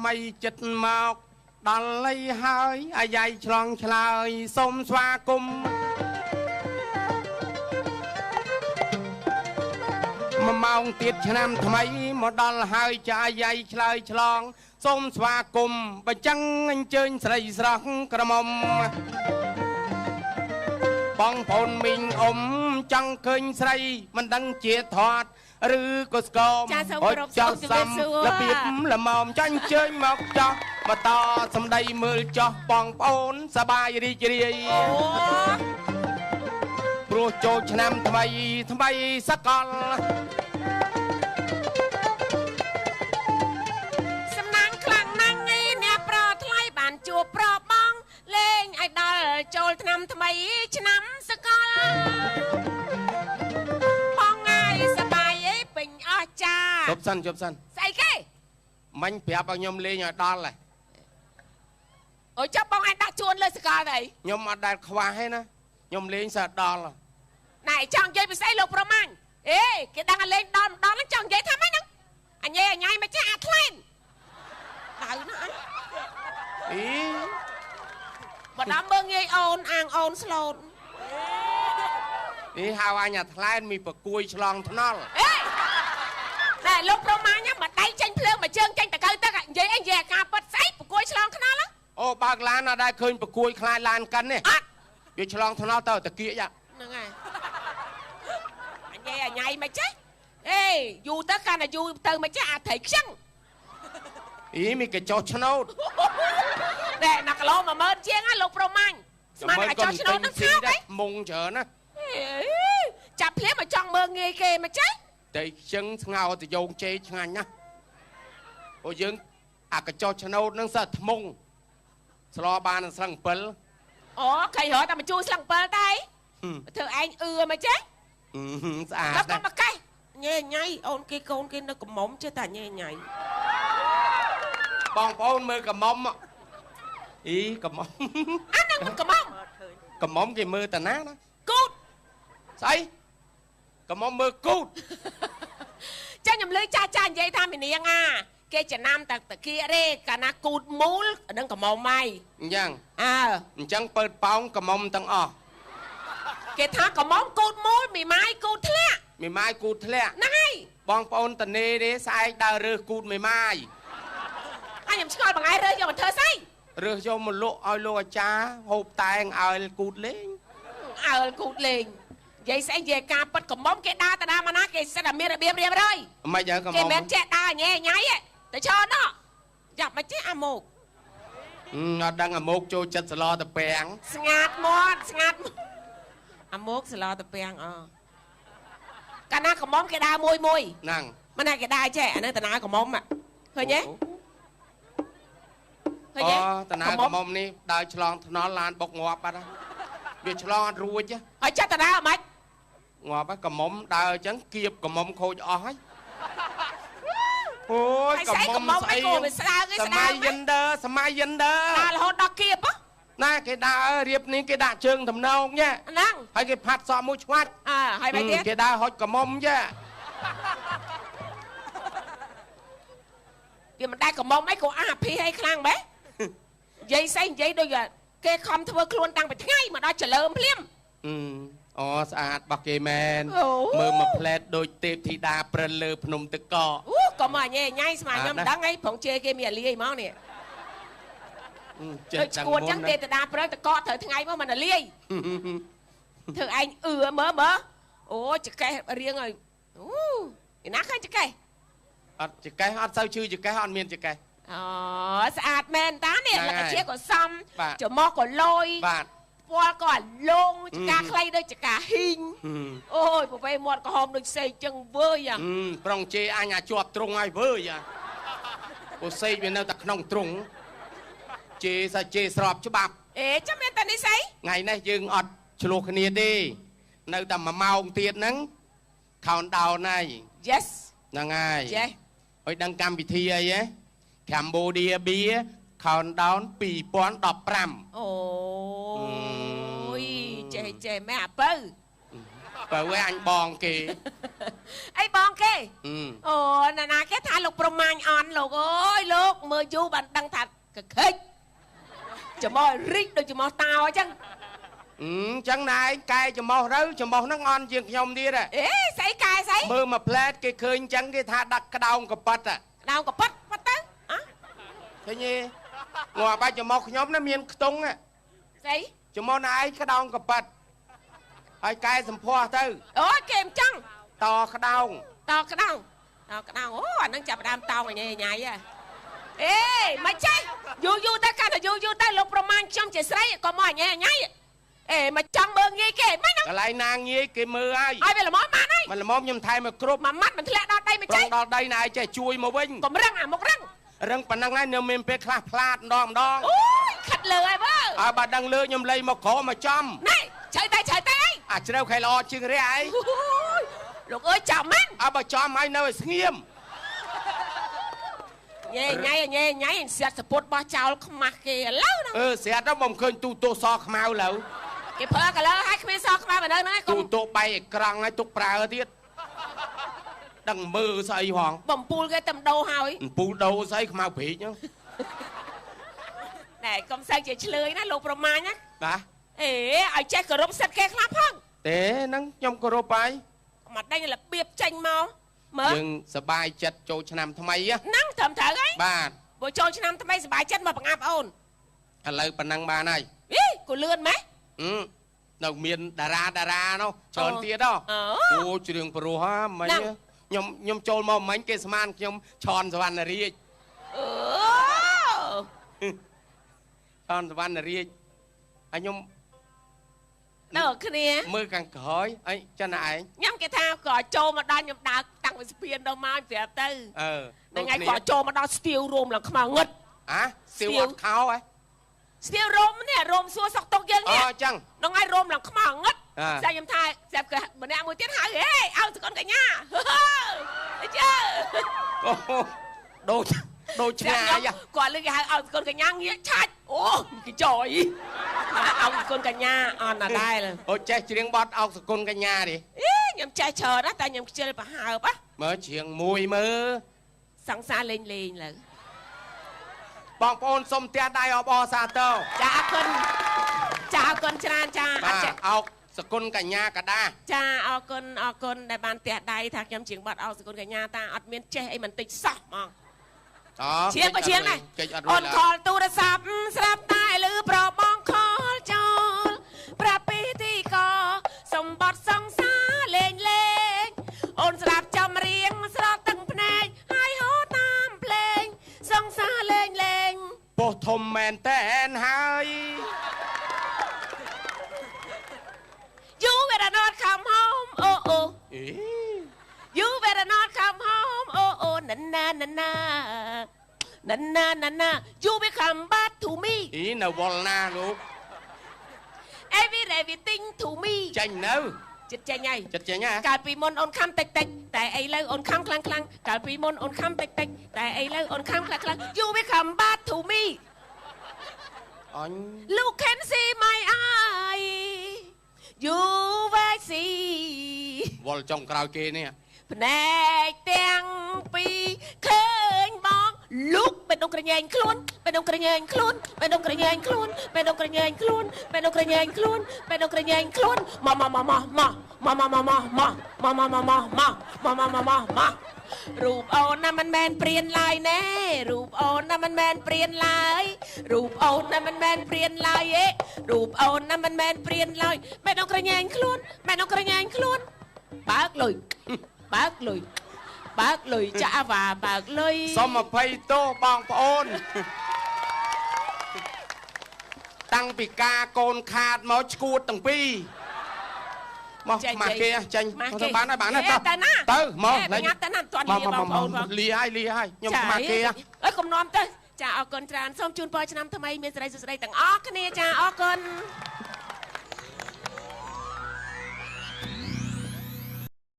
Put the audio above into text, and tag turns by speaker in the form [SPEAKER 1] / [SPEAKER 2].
[SPEAKER 1] ថ្មីចិត្តមកដល់លៃហើយអាយ៉ៃឆ្លងឆ្លើយសូមស្វាគមន៍មួយម៉ោងទៀតឆ្នាំថ្មីមកដល់ហើយចាអាយ៉ៃឆ្លើយឆ្លងសូមស្វាគមន៍បើចឹងអញ្ជើញស្រីស្រស់ក្រមុំបងប្អូនមីងអ៊ំចង់ឃើញស្រីមិនដឹងជាធាត់ឬក៏ស្គមអត់ចោលសំរបៀបល្មមចាញ់ជើញមកចោះបន្តសម្ដីមើលចោះបងប្អូនសบายរីករាយព្រោះចូលឆ្នាំថ្មីសកល
[SPEAKER 2] សំណាងខ្លាំងណាស់នេះអ្នកប្រថ្លៃបានជួបប្របងលេងឲ្យដល់ចូលឆ្នាំថ្មីឆ្នាំសកលបងហើយសบายអីពេញអស់ចា
[SPEAKER 1] ជប់សិន
[SPEAKER 2] ស្អីគេ
[SPEAKER 1] មិញប្រាប់ឲ្យខ្ញុំលេងឲ្យដល់ហើយ
[SPEAKER 2] អូចាប់បងឯងដាក់ជួនលើសកលទៅ
[SPEAKER 1] ខ្ញុំអត់ដែលខ្វះទេណាខ្ញុំលេងសើដល់
[SPEAKER 2] ណែចង់និយាយពីស្អីលោកប្រមាញ់អេគេដឹងឲ្យលេងដល់ម្ដងហ្នឹងចង់និយាយថាម៉េចហ្នឹងអញញ៉ៃមិនចេះអាថ្លែនដៅណាអញ
[SPEAKER 1] អី
[SPEAKER 2] បើដល់មើងងាយអូនអាងអូនស្លូត
[SPEAKER 1] នេះហៅអញអាថ្លែនមីប្រគួយឆ្លងថ្នល់
[SPEAKER 2] អេតែលោកប្រមាញ់មកដៃចេញភ្លើងមកជើងចេញតកៅទឹកនិយាយអីនិយាយអាការប៉ិតស្អីប្រគួយឆ្លងថ្នល់
[SPEAKER 1] អូបើកឡានអត់ដែរឃើញប្រគួយខ្លាចឡានកិននេះ
[SPEAKER 2] អត់
[SPEAKER 1] វាឆ្លងថ្នល់ទៅតាគៀក
[SPEAKER 2] ហ្នឹងហើយអញញ៉ៃមិនចេះអេយូរទៅកាន់តែយូរទៅមិនចេះអាត្រីខ្ចឹង
[SPEAKER 1] អីមីកញ្ចោះឆ្នោត
[SPEAKER 2] តែណាគីឡូ10000ជាងណាលោកប្រមាញ់ស្មានតែចោះឆ្នោតនឹងស្អាត
[SPEAKER 1] មុងច្រើនណា
[SPEAKER 2] ចាប់ភ្លាមមកចង់មើងងាយគេមិនចេះ
[SPEAKER 1] តែខ្ចឹងស្ងោទៅយោងជេរឆ្ងាញ់ណាអូយើងអាកញ្ចោះឆ្នោតនឹងសើថ្មុងស្លោបាននឹងស្លឹង7
[SPEAKER 2] អូខៃរត់តែមកជួយស្លឹង7តែធ្វើឯងមិនចេះ
[SPEAKER 1] ស្អាត
[SPEAKER 2] ណាស់មកកេះញ៉ៃអូនគេកូនគេនៅកំមុំចេះតែញ៉ៃ
[SPEAKER 1] បងប្អូនមើលកំមុំអីកំមុំ
[SPEAKER 2] អានឹងកំមុំ
[SPEAKER 1] គេមើលតាណាណា
[SPEAKER 2] គូត
[SPEAKER 1] ស្អីកំមុំមើលគូត
[SPEAKER 2] ចាខ្ញុំលើចានិយាយថាមីនាងគេចំណាំតាគៀរេកាលណាគូតមូលនឹងកំមុំម៉ៃ
[SPEAKER 1] អញ្ចឹង
[SPEAKER 2] អ
[SPEAKER 1] ញ្ចឹងពើប៉ោងកំមុំទាំងអស់
[SPEAKER 2] គេថាកំមុំគូតមូលមីម៉ាយគូតធ្លាក់ហ្នឹងហើយ
[SPEAKER 1] បងប្អូនតនេទេស្អែកដើររើសគូតមីម៉ាយ
[SPEAKER 2] ខ្ញុំឆ្ងល់បងឯងរើសយកមកធ្វើស្អី
[SPEAKER 1] រើសយកមកលក់ឲ្យលោកអាចារ្យហូបតែងឲ្យគូតលេងនិ
[SPEAKER 2] យាយស្អីនិយាយការប៉ិតកំមុំគេដើរតាមកណាគេសិតតែមានរបៀបរៀបរយ
[SPEAKER 1] មិនអើកំមុំ
[SPEAKER 2] គេមិនចេះដើរញ៉ៃទៅឈរណោះចាប់មកចេះអាម៉ោក
[SPEAKER 1] អត់ដឹងអាម៉ោកចូលចិត្តសឡតពាំង
[SPEAKER 2] ស្ងាត់មាត់អាម៉ោកសឡតពាំងកាលណាកំមុំគេដើរមួយ
[SPEAKER 1] ហ្នឹង
[SPEAKER 2] មិនណាគេដើរចេះអានឹងតាណាកំមុំឃើញទេ
[SPEAKER 1] តាណាកំមុំនេះដើរឆ្លងថ្នល់ឡានបុកងាប់បាត់ហើយវាឆ្លងអត់រួច
[SPEAKER 2] ហើយចាត់តាណាអត់ម៉េច
[SPEAKER 1] ងាប់ហើយកំមុំដើរអញ្ចឹងគៀបកំមុំខូចអស់ហើយអូយកំមុំស្អីសម័យយិនដឺ
[SPEAKER 2] ដើររហូតដល់គៀប
[SPEAKER 1] ណាគេដើររៀបនេះគេដាក់ជើងតំណោកញ៉ា
[SPEAKER 2] ហ្នឹង
[SPEAKER 1] ហើយគេផាត់សក់មួយឆ្វាច់
[SPEAKER 2] ហើយបែបទៀត
[SPEAKER 1] គេដើរហុចកំមុំចា
[SPEAKER 2] គេមិនដែរកំមុំអីក៏អាភីឲ្យខ្លាំងបែនិយាយស្អីនិយាយដូចគេខំធ្វើខ្លួនតាំងពីថ្ងៃមកដល់ចលើមភ្លាម
[SPEAKER 1] អូស្អាតរបស់គេមែនមើលមកផ្លែតដូចទេពធីតាព្រិនលើភ្នំទឹកកក
[SPEAKER 2] ក៏មកញ៉ៃស្មាខ្ញុំមិនដឹងអីប្រងជេរគេមានអាលីអីមកនេះចិត្តឈួតចឹងទេតាព្រិនតកកត្រូវថ្ងៃមកមិនអាលីធ្វើឯងមើលអូចកេះរៀងហើយឯណាឃើញចកេះ
[SPEAKER 1] អត់ចកេះអត់សូវជឿចកេះអត់មានចកេះ
[SPEAKER 2] ស្អាតមែនតានេះលក្ខជាក៏សំច្រមុះក៏លយ
[SPEAKER 1] បាទ
[SPEAKER 2] ពណ៌ក៏លងចកាខ្លីដូចចកាហ៊ីងអូយប្រវេមាត់ក្រហមដូចសេកចឹងវើយ
[SPEAKER 1] ប្រងជេរអញជាប់ទ្រុងហើយវើយអូសេកវានៅតែក្នុងទ្រុងជេរស្របច្បាប់
[SPEAKER 2] ចាំមានតែនេះស្អី
[SPEAKER 1] ថ្ងៃនេះយើងអត់ឆ្លោះគ្នាទេនៅតែ1ម៉ោងទៀតហ្នឹង countdown ហើយ
[SPEAKER 2] Yes
[SPEAKER 1] ហ្នឹងហើយ
[SPEAKER 2] Yes
[SPEAKER 1] អុយដឹងកម្មវិធីអីហ៎ Cambodia Beer countdown 2015
[SPEAKER 2] អូយចេះម៉ែអាពៅ
[SPEAKER 1] បើវេអញបងគេ
[SPEAKER 2] អីបងគេ
[SPEAKER 1] អូ
[SPEAKER 2] អូណាគេថាលោកប្រមាញ់អន់លោកអើយលោកមើលយូរបានដឹងថាកខិចចំមករីកដូចចំមកតោអញ្ចឹង
[SPEAKER 1] ចឹងណែឯងកែចំោះទៅចំោះហ្នឹងអន់ជាងខ្ញុំទៀត
[SPEAKER 2] អេស្អីកែស្អី
[SPEAKER 1] មើលមកផ្លែតគេឃើញចឹងគេថាដាក់ក្តោងកប៉ិត
[SPEAKER 2] ក្តោងកប៉ិតប៉ិតទៅអ่ะ
[SPEAKER 1] ឃើញទេងាប់បាច់ចំោះខ្ញុំណាមានខ្ទង់
[SPEAKER 2] ស្អី
[SPEAKER 1] ចំោះណែឯងក្តោងកប៉ិតហើយកែសម្ផស្សទៅ
[SPEAKER 2] អូគេមិនចង់
[SPEAKER 1] តក្តោង
[SPEAKER 2] តក្តោងអូអានឹងចាប់ដើមតោងញ៉ៃញ៉ៃអេមិនចេះយូរទៅកាន់តែយូរទៅលោកប្រមាញ់ខ្ញុំជាស្រីក៏មកញ៉ៃញ៉ៃអេមិនចង់មើងងាយគេមិនហ្នឹង
[SPEAKER 1] កន្លែងណាងាយគេមើលហើយ
[SPEAKER 2] ឲ្យវាល្មមបានហើយ
[SPEAKER 1] មិនល្មមខ្ញុំថែមមកគ្រប់
[SPEAKER 2] មួយម៉ាត់មិនធ្លាក់ដល់ដីមិន
[SPEAKER 1] ប្រ
[SPEAKER 2] ចេះ
[SPEAKER 1] ងដល់ដីណែឯងចេះជួយមកវិញ
[SPEAKER 2] កុំរឹងអាមុករឹង
[SPEAKER 1] រឹងប៉ុណ្ណឹងហើយនៅមានពេលខ្លះផ្លាតម្ដង
[SPEAKER 2] អូយខិតលើហើយបើ
[SPEAKER 1] ឲ្យបើដឹងលើខ្ញុំលៃមកក្រមកចំ
[SPEAKER 2] ណែឆើទៅអី
[SPEAKER 1] អាជ្រៅខៃល្អជាងរះឯង
[SPEAKER 2] លោកអើយចាំមិន
[SPEAKER 1] ឲ្យបើចំឲ្យនៅឲ្យស្ងៀម
[SPEAKER 2] ញ៉ៃញ៉ៃស្អាតសពុតបោះចោលខ្មាស់គេឥឡូវហ្នឹង
[SPEAKER 1] ស្រាប់ទៅបំឃើញទូទោសខ្មៅឡូវ
[SPEAKER 2] គេប្រើកលើឲ្យគ្មានសខ្មាស់បើនៅហ្នឹង
[SPEAKER 1] ទូទោបែកអេក្រង់ឲ្យទុកប្រើទៀតដឹងមើលស្អីហង
[SPEAKER 2] បំពូលគេតែម្ដោហើយ
[SPEAKER 1] ពូដោស្អីខ្មៅព្រីកហ្នឹង
[SPEAKER 2] ណែកុំសើចជាឆ្លើយណាលោកប្រមាញ់ណា
[SPEAKER 1] បាទ
[SPEAKER 2] អេឲ្យចេះគោរពសិទ្ធិគេខ្លះផង
[SPEAKER 1] ទេហ្នឹងខ្ញុំគោរពហើយ
[SPEAKER 2] មកដេញរបៀបចេញមកមើល
[SPEAKER 1] យើងសប្បាយចិត្តចូលឆ្នាំថ្មីហ៎
[SPEAKER 2] ហ្នឹងត្រឹមត្រូវហើយ
[SPEAKER 1] បាទ
[SPEAKER 2] បើចូលឆ្នាំថ្មីសប្បាយចិត្តមកបង្អាប់អូន
[SPEAKER 1] ឥឡូវប៉ុណ្ណឹងបានហើយ
[SPEAKER 2] អីគូលឿនម៉េះ
[SPEAKER 1] នៅមានតារានោះច្រើនទៀតហ៎ អូច្រៀងព្រោះហ่าមិញខ្ញុំចូលមកមិញគេស្មានខ្ញុំឆនសវណ្ណរាជ
[SPEAKER 2] អូ
[SPEAKER 1] ឆនសវណ្ណរាជហើយខ្ញុំ
[SPEAKER 2] ដល់គ្នា
[SPEAKER 1] មើលខាងក្រោយអីចិនឯង
[SPEAKER 2] ញ៉ាំគេថាក៏ចូលមកដល់ខ្ញុំដើរតាំងពីស្ពានដល់មកប្រាប់ទៅ ហ្នឹងហើយក៏ចូលមកដល់ស្ទាវរោមឡើងខ្មៅងឹត
[SPEAKER 1] ស្ទាវអត់ខោហ៎
[SPEAKER 2] ស្ទាវរោមនេះរោមសួរសក់តុកយើងនេះ
[SPEAKER 1] អញ្ចឹង
[SPEAKER 2] ហ្នឹងហើយរោមឡើងខ្មៅងឹតស្អែកខ្ញុំថាស្រាប់គេម្នាក់មួយទៀតហៅហេឲ្យសកូនកញ្ញាអីជើ
[SPEAKER 1] ដូចឆ្ងាយ
[SPEAKER 2] គាត់លើគេហៅឲ្យសកូនកញ្ញាងាកឆាច់អូគេចយឲ្យសកូនកញ្ញាអត់ណាដែរ
[SPEAKER 1] អូចេះច្រៀងបទអោកសគុណកញ្ញាទេ
[SPEAKER 2] ខ្ញុំចេះច្រើនណាតែខ្ញុំខ្ជិលប្រហើប
[SPEAKER 1] មើលច្រៀងមួយមើល
[SPEAKER 2] សង្សារលេងលើ
[SPEAKER 1] បងប្អូនសុំផ្ទះដៃអបអរសាទរ
[SPEAKER 2] ចាអរគុណច្រើនចាអត់ចេះ
[SPEAKER 1] អោកសគុណកញ្ញាកដា
[SPEAKER 2] ចាអរគុណដែលបានផ្ទះដៃថាខ្ញុំជាងបាត់អោកសកូនកញ្ញាតាអត់មានចេះអីមិនតិចសោះហ្មង ជាងក៏ជាងដែរអូនខលទូរស័ព្ទស្រាប់តែឮប្របងខលចូលប្រាប់ពីទីកសម្បត្តិសង្សារលេងអូនស្ដាប់ចំរៀងស្រត់ទាំងភ្នែកហើយហូរតាមភ្លេងសង្សារលេង
[SPEAKER 1] ពោះធំមែនតែនហើយ
[SPEAKER 2] You better not come home oh You better not come home oh na na You will come back to me
[SPEAKER 1] នៅវល់ណាលោក
[SPEAKER 2] everything to me
[SPEAKER 1] ចាញ់នៅ
[SPEAKER 2] ចិត្តចេញហើយ
[SPEAKER 1] ចិត្តចេញហ៎
[SPEAKER 2] កាលពីមុនអូនខំតិចតែឥឡូវអូនខំខ្លាំងកាលពីមុនអូនខំតិចតែឥឡូវអូនខំខ្លាំង You will come back to me
[SPEAKER 1] អញ
[SPEAKER 2] Look can see my eye You will see
[SPEAKER 1] វល់ចុងក្រោយគេនេះ
[SPEAKER 2] ភ្នែកទាំងពីរឃើញបងលុកបេះដូងក្រញែងខ្លួនបេះដូងក្រញែងខ្លួនបេះដូងក្រញែងខ្លួនបេះដូងក្រញែងខ្លួនបេះដូងក្រញែងខ្លួនបេះដូងក្រញែងខ្លួនមករូបអូនណាមិនមែនព្រានឡើយណែរូបអូនណាមិនមែនព្រានឡើយរូបអូនណាមិនមែនព្រានឡើយរូបអូនណាមិនមែនព្រានឡើយបេះដូងក្រញែងខ្លួនបេះដូងក្រញែងខ្លួនបើកលុយចាក់វ៉ាបើកលុយ
[SPEAKER 1] សុំអភ័យទោសបងប្អូន តាំងពីការកូនខាតមកឈួតទាំងពីរមកមកគេចាញ់ទៅបានហើយទៅមកលេង
[SPEAKER 2] ញ៉ាំតែណាត់តន់លាបងប្អូន
[SPEAKER 1] លាហើយខ្ញុំមកគេ
[SPEAKER 2] អើកុំនាំទៅចាអរគុណច្រើនសូមជូនពរឆ្នាំថ្មីមានសិរីសួស្តីទាំងអស់គ្នាចាអរគុណ